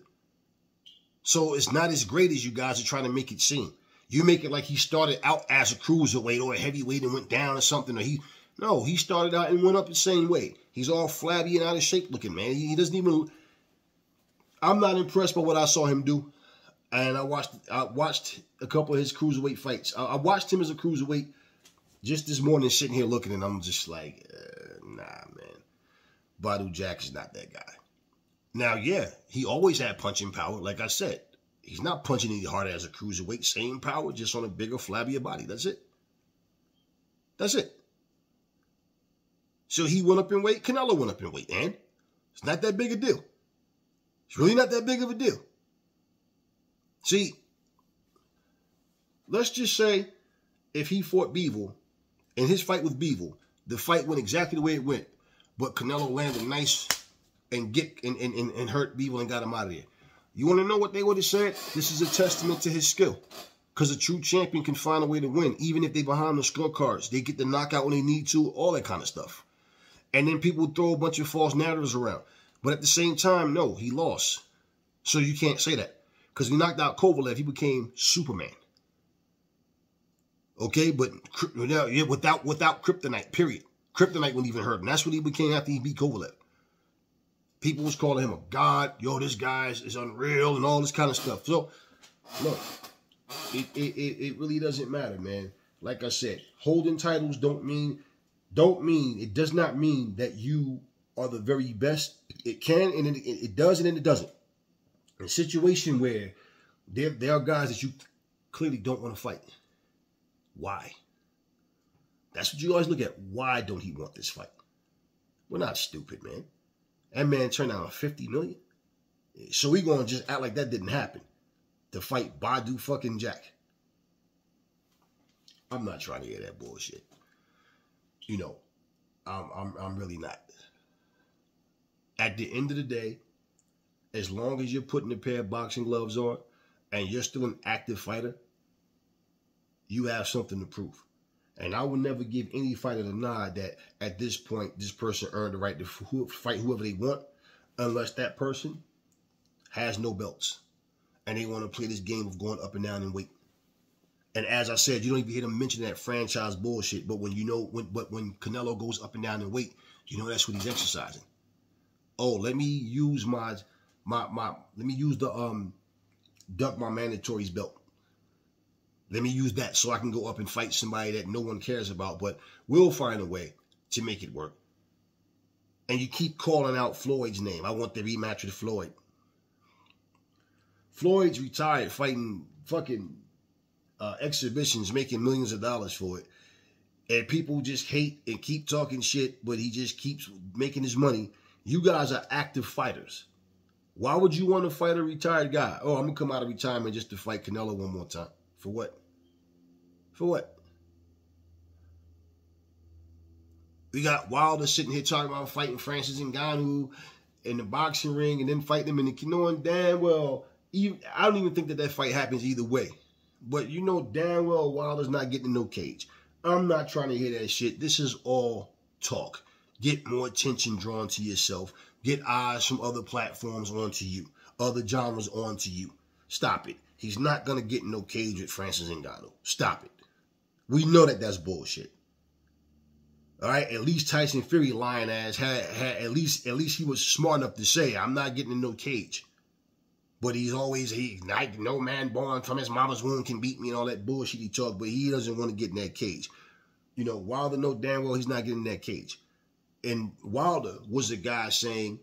So it's not as great as you guys are trying to make it seem. You make it like he started out as a cruiserweight or a heavyweight and went down or something. Or no, he started out and went up the same way. He's all flabby and out of shape looking, man. He doesn't even... I'm not impressed by what I saw him do. And I watched a couple of his cruiserweight fights. I watched him as a cruiserweight just this morning, sitting here looking, and I'm just like, nah, man. Badu Jack is not that guy. Now, yeah, he always had punching power. Like I said, he's not punching any harder as a cruiserweight. Same power, just on a bigger, flabbier body. That's it. That's it. So he went up in weight. Canelo went up in weight, and it's not that big a deal. It's really not that big of a deal. See, let's just say if he fought Bivol, in his fight with Bivol, the fight went exactly the way it went, but Canelo landed nice and hurt Bivol and got him out of there. You want to know what they would have said? This is a testament to his skill. Because a true champion can find a way to win, even if they behind the scorecards. They get the knockout when they need to, all that kind of stuff. And then people throw a bunch of false narratives around. But at the same time, no, he lost. So you can't say that. Because he knocked out Kovalev, he became Superman. Okay, but without kryptonite, period. Kryptonite wouldn't even hurt him. That's what he became after he beat Kovalev. People was calling him a god. Yo, this guy is unreal and all this kind of stuff. So, look, it really doesn't matter, man. Like I said, holding titles it does not mean that you are the very best. It can, and it does, and then it doesn't. In a situation where there are guys that you clearly don't want to fight. Why? That's what you always look at. Why don't he want this fight? We're not stupid, man. That man turned down $50 million. So we gonna just act like that didn't happen to fight Badu fucking Jack. I'm not trying to hear that bullshit. You know, I'm really not. At the end of the day, as long as you're putting a pair of boxing gloves on and you're still an active fighter, you have something to prove. And I will never give any fighter the nod that at this point, this person earned the right to fight whoever they want, unless that person has no belts and they want to play this game of going up and down in weight. And as I said, you don't even hear them mention that franchise bullshit. But when when Canelo goes up and down in weight, you know that's what he's exercising. Oh, let me use let me use the duck my mandatories belt. Let me use that so I can go up and fight somebody that no one cares about, but we'll find a way to make it work. And you keep calling out Floyd's name. I want the rematch with Floyd. Floyd's retired fighting fucking exhibitions, making millions of dollars for it. And people just hate and keep talking shit, but he just keeps making his money. You guys are active fighters. Why would you want to fight a retired guy? Oh, I'm going to come out of retirement just to fight Canelo one more time. For what? For what? We got Wilder sitting here talking about fighting Francis Ngannou in the boxing ring and then fighting him in the knowing damn well, I don't even think that fight happens either way. But you know damn well Wilder's not getting in no cage. I'm not trying to hear that shit. This is all talk. Get more attention drawn to yourself. Get eyes from other platforms onto you. Other genres onto you. Stop it. He's not going to get in no cage with Francis Ngannou. Stop it. We know that that's bullshit. All right? At least Tyson Fury, lying ass, had at least he was smart enough to say, I'm not getting in no cage. But he's like, no man born from his mama's womb can beat me and all that bullshit he talked, but he doesn't want to get in that cage. You know, Wilder know damn well he's not getting in that cage. And Wilder was a guy saying,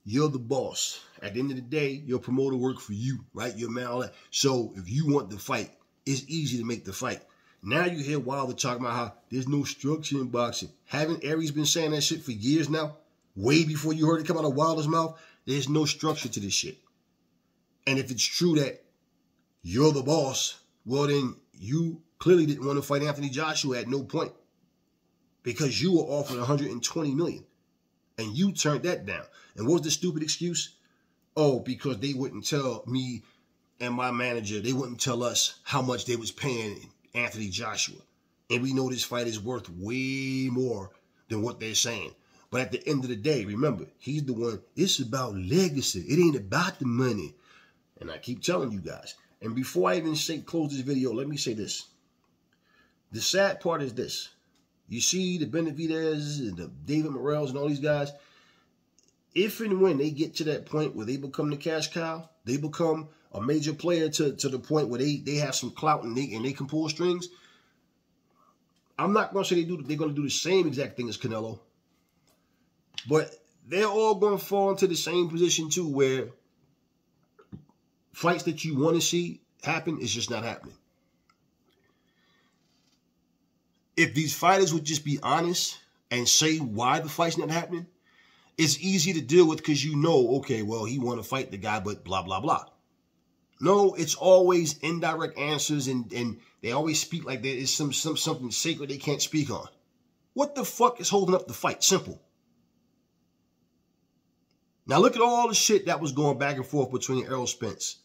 you're the boss. At the end of the day, your promoter work for you, right? Your man, all that. So if you want the fight, it's easy to make the fight. Now you hear Wilder talking about how there's no structure in boxing. Haven't Aries been saying that shit for years now? Way before you heard it come out of Wilder's mouth? There's no structure to this shit. And if it's true that you're the boss, well then you clearly didn't want to fight Anthony Joshua at no point. Because you were offered $120 million. And you turned that down. And what was the stupid excuse? Oh, because they wouldn't tell me and my manager, they wouldn't tell us how much they was paying Anthony Joshua. And we know this fight is worth way more than what they're saying. But at the end of the day, remember, he's the one, it's about legacy. It ain't about the money. And I keep telling you guys. And before I even close this video, let me say this. The sad part is this. You see the Benavidez and the David Morrells and all these guys, if and when they get to that point where they become the cash cow, they become a major player to the point where they have some clout and they can pull strings, I'm not going to say they're going to do the same exact thing as Canelo, but they're all going to fall into the same position too, where fights that you want to see happen is just not happening. If these fighters would just be honest and say why the fight's not happening, it's easy to deal with because you know, okay, well, he want to fight the guy, but blah, blah, blah. No, it's always indirect answers, and they always speak like there is something sacred they can't speak on. What the fuck is holding up the fight? Simple. Now look at all the shit that was going back and forth between Errol Spence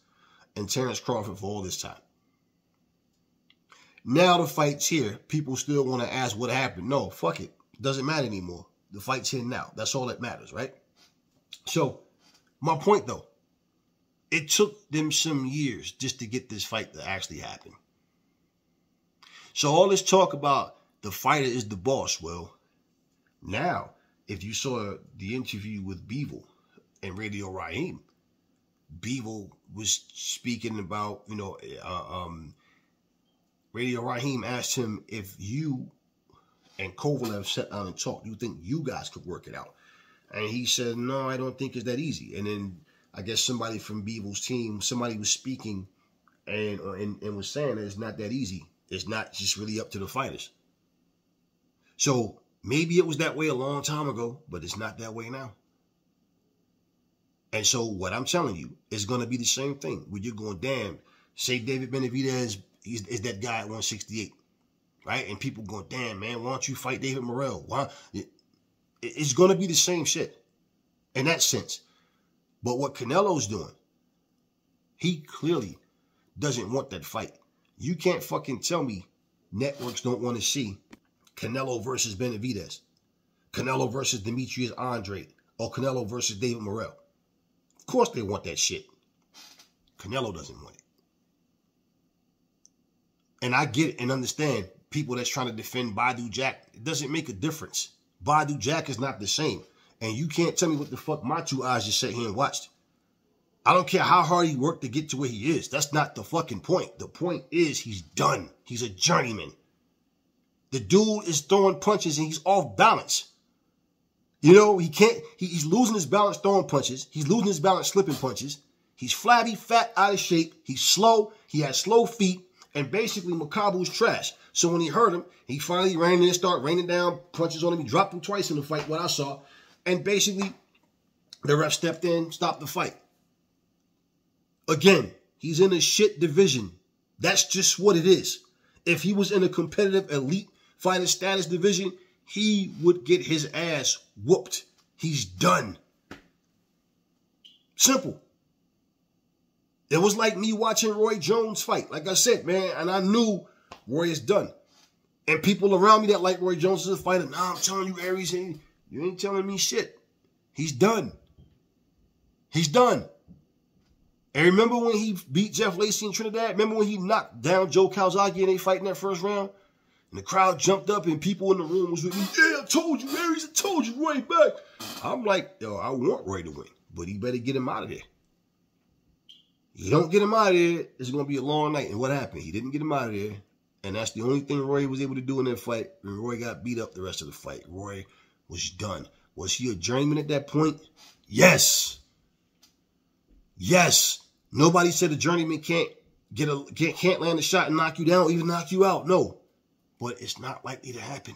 and Terrence Crawford for all this time. Now the fight's here. People still want to ask what happened. No, fuck it. It doesn't matter anymore. The fight's here now. That's all that matters, right? So, my point though, It took them some years just to get this fight to actually happen. So all this talk about the fighter is the boss, well, now, if you saw the interview with Bivol and Radio Raheem, Bivol was speaking about, Radio Raheem asked him if you and Kovalev sat down and talked, do you think you guys could work it out? And he said, no, I don't think it's that easy. And then I guess somebody from Bivol's team, somebody was speaking and was saying that it's not that easy. It's not just really up to the fighters. So maybe it was that way a long time ago, but it's not that way now. And so what I'm telling you is going to be the same thing. Where you're going, damn, say David Benavidez is that guy at 168, right? And people going, damn, man, why don't you fight David Morrell? Why? It's going to be the same shit in that sense. But what Canelo's doing, he clearly doesn't want that fight. You can't fucking tell me networks don't want to see Canelo versus Benavidez, Canelo versus Demetrius Andrade, or Canelo versus David Morrell. Of course they want that shit. Canelo doesn't want it. And I get and understand people that's trying to defend Badu Jack. It doesn't make a difference. Badu Jack is not the same. And you can't tell me what the fuck my two eyes just sat here and watched. I don't care how hard he worked to get to where he is. That's not the fucking point. The point is he's done. He's a journeyman. The dude is throwing punches and he's off balance. You know, he's losing his balance throwing punches. He's losing his balance slipping punches. He's flabby, fat, out of shape. He's slow. He has slow feet. And basically, Makabu's trash. So when he hurt him, he finally ran in and started raining down punches on him. He dropped him twice in the fight, what I saw. And basically, the ref stepped in, stopped the fight. Again, he's in a shit division. That's just what it is. If he was in a competitive elite fighter status division, he would get his ass whooped. He's done. Simple. It was like me watching Roy Jones fight. Like I said, man, and I knew Roy is done. And people around me that like Roy Jones as a fighter, nah, I'm telling you, Aries, you ain't telling me shit. He's done. He's done. And remember when he beat Jeff Lacey in Trinidad? Remember when he knocked down Joe Calzaghe and they fight in that first round? And the crowd jumped up and people in the room was with me. Yeah, I told you, Aries. I told you, Roy back. I'm like, yo, I want Roy to win, but he better get him out of there. You don't get him out of there, it's going to be a long night. And what happened? He didn't get him out of there. And that's the only thing Roy was able to do in that fight. And Roy got beat up the rest of the fight. Roy was done. Was he a journeyman at that point? Yes. Yes. Nobody said a journeyman can't land a shot and knock you down or even knock you out. No. But it's not likely to happen.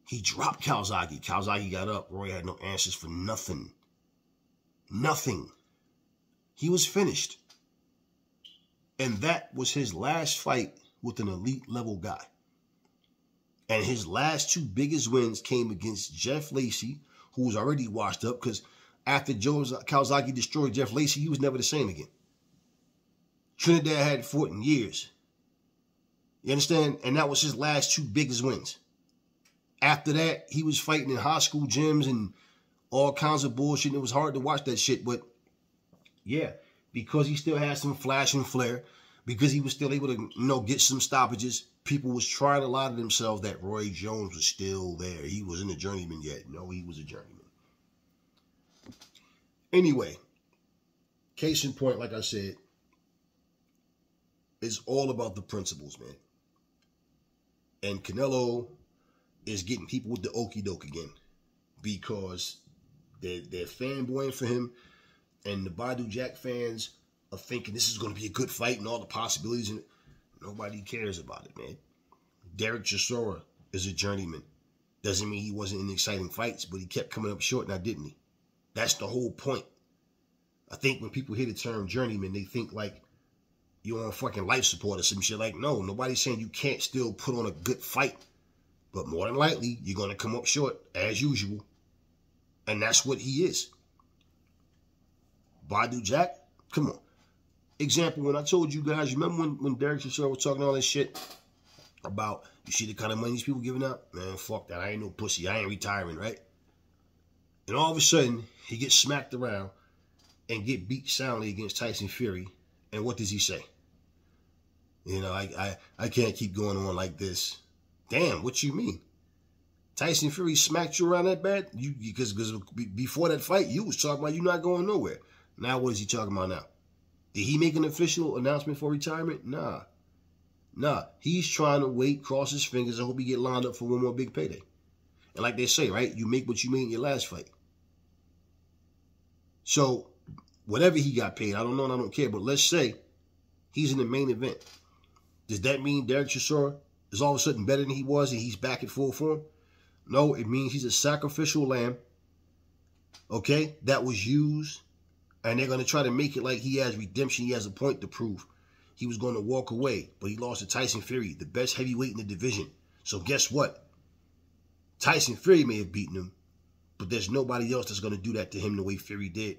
He dropped Calzaghe. Calzaghe got up. Roy had no answers for nothing. Nothing. He was finished. And that was his last fight with an elite level guy. And his last two biggest wins came against Jeff Lacey, who was already washed up because after Joe Calzaghe destroyed Jeff Lacey, he was never the same again. Trinidad hadn't fought in years. You understand? And that was his last two biggest wins. After that, he was fighting in high school gyms and all kinds of bullshit. And it was hard to watch that shit, but yeah, because he still had some flash and flare, because he was still able to, get some stoppages, people was trying to lie to themselves that Roy Jones was still there. He wasn't a journeyman yet. No, he was a journeyman. Anyway, case in point, like I said, it's all about the principles, man. And Canelo is getting people with the okie doke again because they're fanboying for him. And the Badu Jack fans are thinking this is going to be a good fight and all the possibilities. And nobody cares about it, man. Derek Chisora is a journeyman. Doesn't mean he wasn't in exciting fights, but he kept coming up short now, didn't he? That's the whole point. I think when people hear the term journeyman, they think like you're on fucking life support or some shit. Like, no, nobody's saying you can't still put on a good fight. But more than likely, you're going to come up short, as usual. And that's what he is. Badu Jack, come on. Example, when I told you guys, you remember when Derek Chisora was talking all this shit about, you see the kind of money these people giving up? Man, fuck that. I ain't no pussy. I ain't retiring, right? And all of a sudden, he gets smacked around and get beat soundly against Tyson Fury. And what does he say? You know, I can't keep going on like this. Damn, what you mean? Tyson Fury smacked you around that bad? Because before that fight, you was talking about you not going nowhere. Now what is he talking about now? Did he make an official announcement for retirement? Nah. He's trying to wait, cross his fingers, and hope he get lined up for one more big payday. And like they say, right? You make what you made in your last fight. So, whatever he got paid, I don't know and I don't care. But let's say he's in the main event. Does that mean Derek Chisora is all of a sudden better than he was and he's back at full form? No, it means he's a sacrificial lamb, okay, that was used. And they're going to try to make it like he has redemption. He has a point to prove. He was going to walk away, but he lost to Tyson Fury, the best heavyweight in the division. So guess what? Tyson Fury may have beaten him, but there's nobody else that's going to do that to him the way Fury did.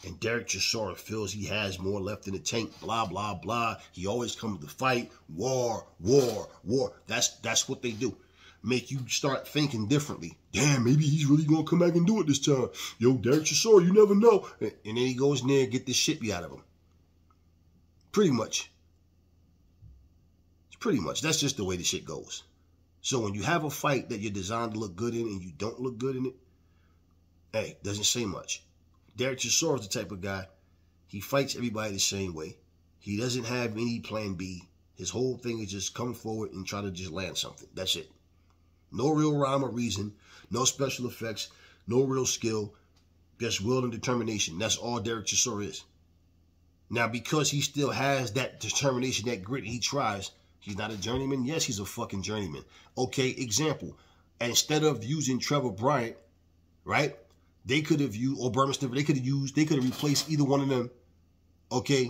And Derek Chisora feels he has more left in the tank, blah, blah, blah. He always comes to fight, war. That's what they do. Make you start thinking differently. Damn, maybe he's really going to come back and do it this time. Yo, Derek Chisora, you never know. And then he goes in there and get this shit beat out of him. Pretty much. Pretty much. That's just the way the shit goes. So when you have a fight that you're designed to look good in and you don't look good in it, hey, doesn't say much. Derek Chisora is the type of guy, he fights everybody the same way. He doesn't have any plan B. His whole thing is just come forward and try to just land something. That's it. No real rhyme or reason, no special effects, no real skill, just will and determination. That's all Derek Chisora is. Now, because he still has that determination, that grit, he tries. He's not a journeyman. Yes, he's a fucking journeyman. Okay, example. Instead of using Trevor Bryant, right, they could have used, or Berman Stiffer, they could have replaced either one of them, okay,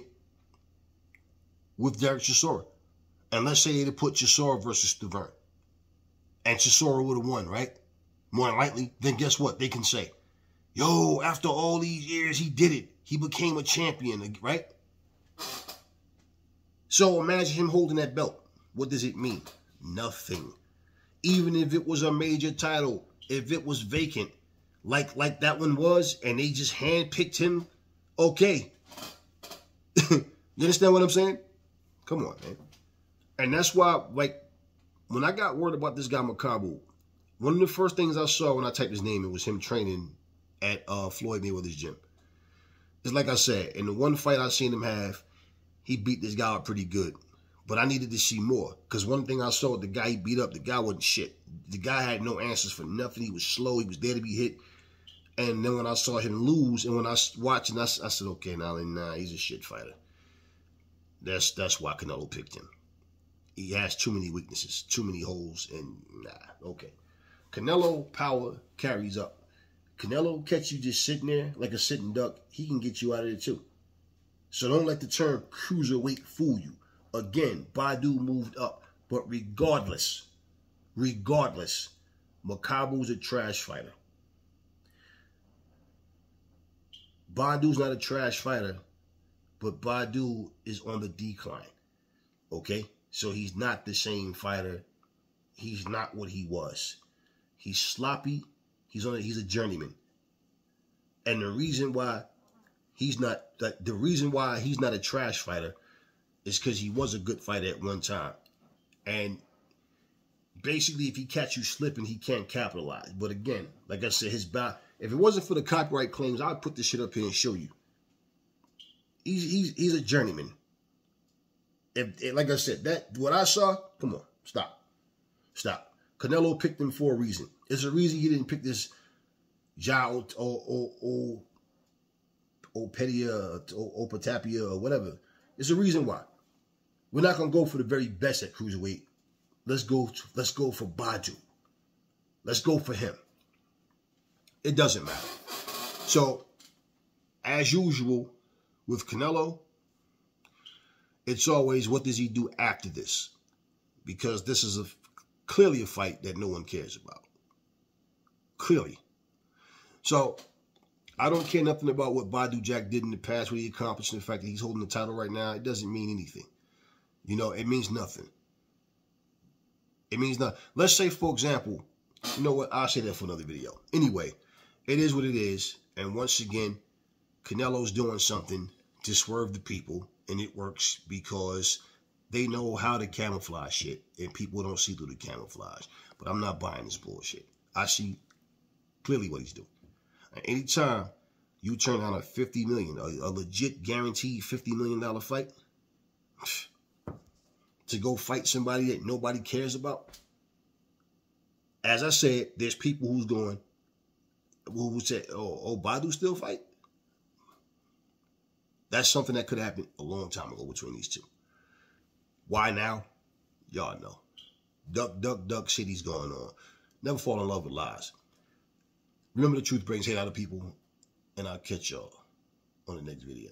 with Derek Chisora. And let's say they'd put Chisora versus Stavern. And Chisora would have won, right? More than likely. Then guess what? They can say, yo, after all these years, he did it. He became a champion, right? So imagine him holding that belt. What does it mean? Nothing. Even if it was a major title, if it was vacant, like that one was, and they just handpicked him, okay. You understand what I'm saying? Come on, man. And that's why, like, when I got word about this guy, Makabu, one of the first things I saw when I typed his name, it was him training at Floyd Mayweather's gym. It's like I said, in the one fight I seen him have, he beat this guy up pretty good. But I needed to see more. Because one thing I saw, the guy he beat up, the guy wasn't shit. The guy had no answers for nothing. He was slow. He was there to be hit. And then when I saw him lose, and when I was watching, I said, okay, nah, he's a shit fighter. That's why Canelo picked him. He has too many weaknesses, too many holes, and nah, okay. Canelo power carries up. Canelo catch you just sitting there like a sitting duck, he can get you out of there too. So don't let the term cruiserweight fool you. Again, Badu moved up. But regardless, Makabu's a trash fighter. Badu's not a trash fighter, but Badu is on the decline. Okay? So he's not the same fighter. He's not what he was. He's sloppy. He's a journeyman. And the reason why he's not a trash fighter is because he was a good fighter at one time. And basically, if he catch you slipping, he can't capitalize. But again, like I said, if it wasn't for the copyright claims, I'd put this shit up here and show you. He's a journeyman. Like I said, what I saw, come on, stop. Canelo picked him for a reason. There's a reason he didn't pick this Opatapia or whatever. There's a reason why. We're not gonna go for the very best at cruiserweight. Let's go for Badu. Let's go for him. It doesn't matter. So, as usual with Canelo, it's always what does he do after this? Because this is clearly a fight that no one cares about. Clearly. So, I don't care nothing about what Badu Jack did in the past, what he accomplished, and the fact that he's holding the title right now. It doesn't mean anything. You know, it means nothing. It means nothing. Let's say, for example, you know what? I'll say that for another video. Anyway, it is what it is. And once again, Canelo's doing something to swerve the people, and it works because they know how to camouflage shit, and people don't see through the camouflage. But I'm not buying this bullshit. I see clearly what he's doing. And anytime you turn down a $50 million, a legit guaranteed $50 million fight, to go fight somebody that nobody cares about, as I said, there's people who said, oh, Badu still fight? That's something that could happen a long time ago between these two. Why now? Y'all know. Duck city's going on. Never fall in love with lies. Remember, the truth brings hate out of people, and I'll catch y'all on the next video.